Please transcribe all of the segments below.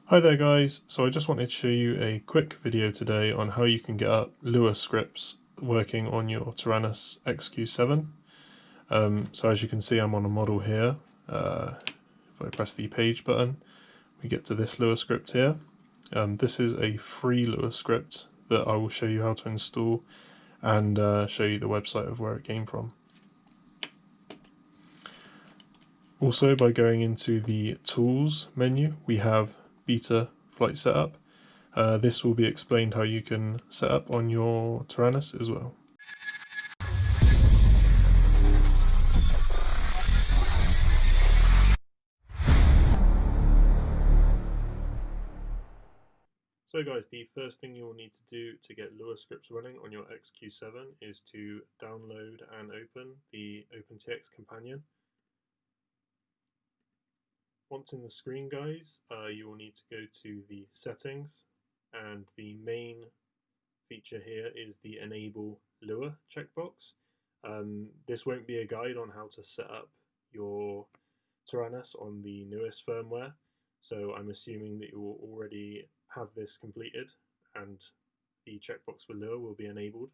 Hi there guys, so I just wanted to show you a quick video today on how you can get up Lua scripts working on your Taranis XQ7. So as you can see, I'm on a model here. If I press the page button, we get to this Lua script here. This is a free Lua script that I will show you how to install and show you the website of where it came from. Also, by going into the Tools menu, we have Betaflight Setup. This will be explained how you can set up on your Taranis as well. So guys, the first thing you will need to do to get Lua scripts running on your XQ7 is to download and open the OpenTX companion. Once in the screen, guys, you will need to go to the settings, and the main feature here is the enable Lua checkbox. This won't be a guide on how to set up your Taranis on the newest firmware, so I'm assuming that you will already have this completed and the checkbox for Lua will be enabled.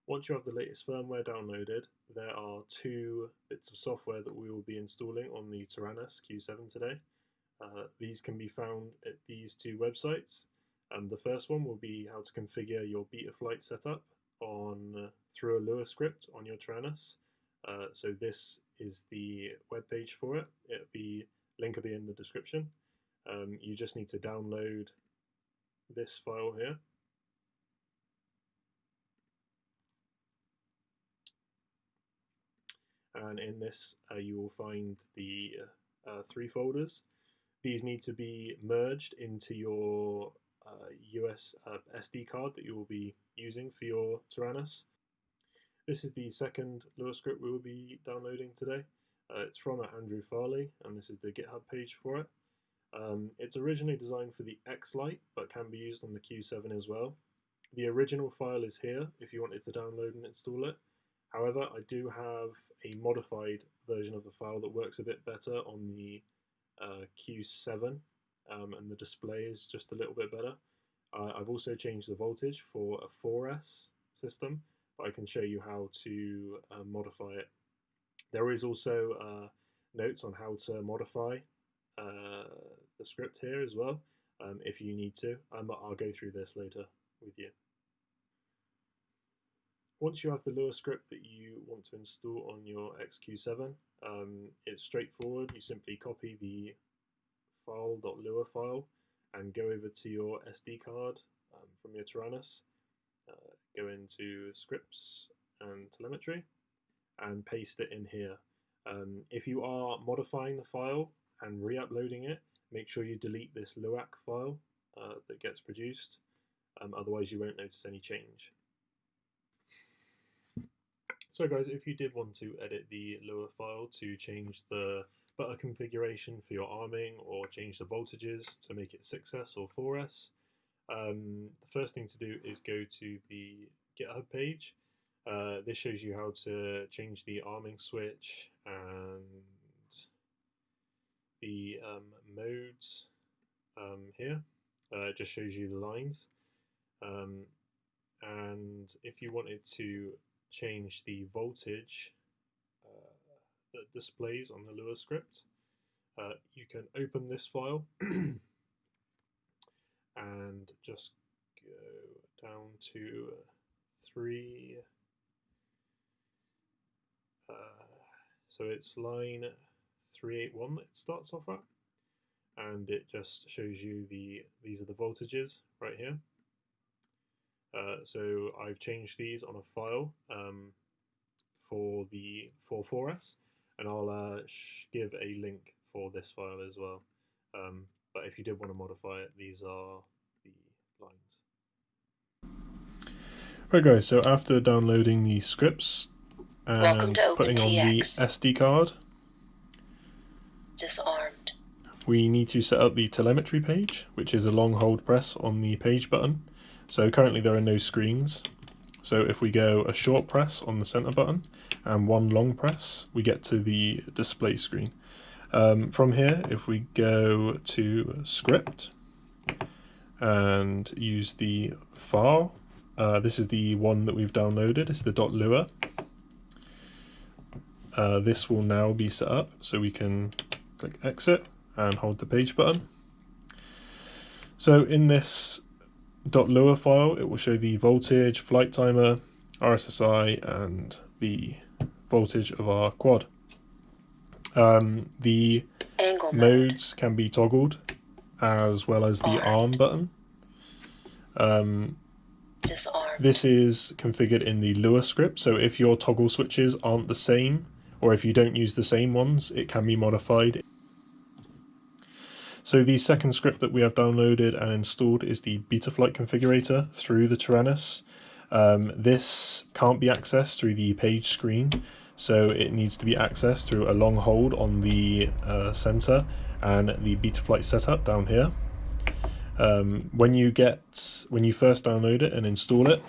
Once you have the latest firmware downloaded, there are two bits of software that we will be installing on the Taranis Q7 today. These can be found at these two websites. The first one will be how to configure your Betaflight setup through a Lua script on your Taranis. So this is the web page for it. Link will be in the description. You just need to download this file here. And in this you will find the three folders. These need to be merged into your US SD card that you will be using for your Taranis. This is the second Lua script we will be downloading today. It's from Andrew Farley, and this is the GitHub page for it. It's originally designed for the X-Lite, but can be used on the Q7 as well. The original file is here if you wanted to download and install it. However, I do have a modified version of the file that works a bit better on the Q7, and the display is just a little bit better. I've also changed the voltage for a 4S system, but I can show you how to modify it. There is also notes on how to modify the script here as well, if you need to. I'll go through this later with you. Once you have the Lua script that you want to install on your XQ7, it's straightforward. You simply copy the file.lua file and go over to your SD card from your Taranis, go into scripts and telemetry, and paste it in here. If you are modifying the file and re-uploading it, make sure you delete this LUAC file that gets produced, otherwise you won't notice any change. So guys, if you did want to edit the Lua file to change the butter configuration for your arming or change the voltages to make it 6S or 4S, the first thing to do is go to the GitHub page. This shows you how to change the arming switch and the modes here. It just shows you the lines. And if you wanted to change the voltage that displays on the Lua script, you can open this file and just go down to 3. So it's line 381 that it starts off at, and it just shows you these are the voltages right here. So I've changed these on a file for 4S, and I'll give a link for this file as well. But if you did want to modify it, these are the lines. Right guys, so after downloading the scripts and putting on the SD card, disarmed, we need to set up the telemetry page, which is a long hold press on the page button. So currently there are no screens. So if we go a short press on the center button and one long press, we get to the display screen. From here, if we go to script and use the file, this is the one that we've downloaded, it's the .lua. This will now be set up, so we can click exit and hold the page button. So in this .lua file, it will show the voltage, flight timer, RSSI, and the voltage of our quad. The Angle modes can be toggled, as well as the arm button. Disarmed. This is configured in the Lua script, so if your toggle switches aren't the same, or if you don't use the same ones, it can be modified. So the second script that we have downloaded and installed is the Betaflight configurator through the Taranis. This can't be accessed through the page screen, so it needs to be accessed through a long hold on the center and the Betaflight setup down here. When you first download it and install it,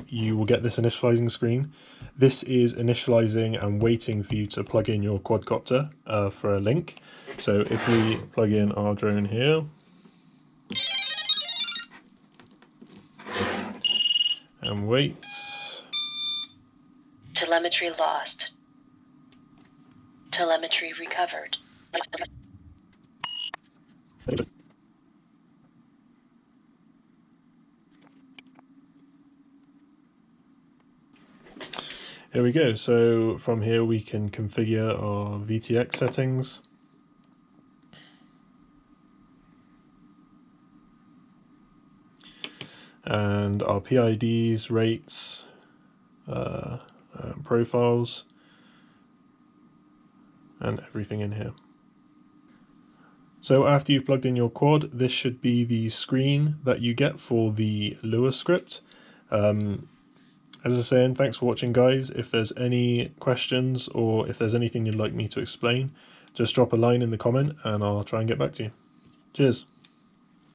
you will get this initializing screen. This is initializing and waiting for you to plug in your quadcopter for a link. So if we plug in our drone here, and wait. Telemetry lost. Telemetry recovered. Here we go. So from here we can configure our VTX settings. And our PIDs, rates, profiles, and everything in here. So after you've plugged in your quad, this should be the screen that you get for the Lua script. As I was saying, thanks for watching, guys. If there's any questions or if there's anything you'd like me to explain, just drop a line in the comment and I'll try and get back to you. Cheers.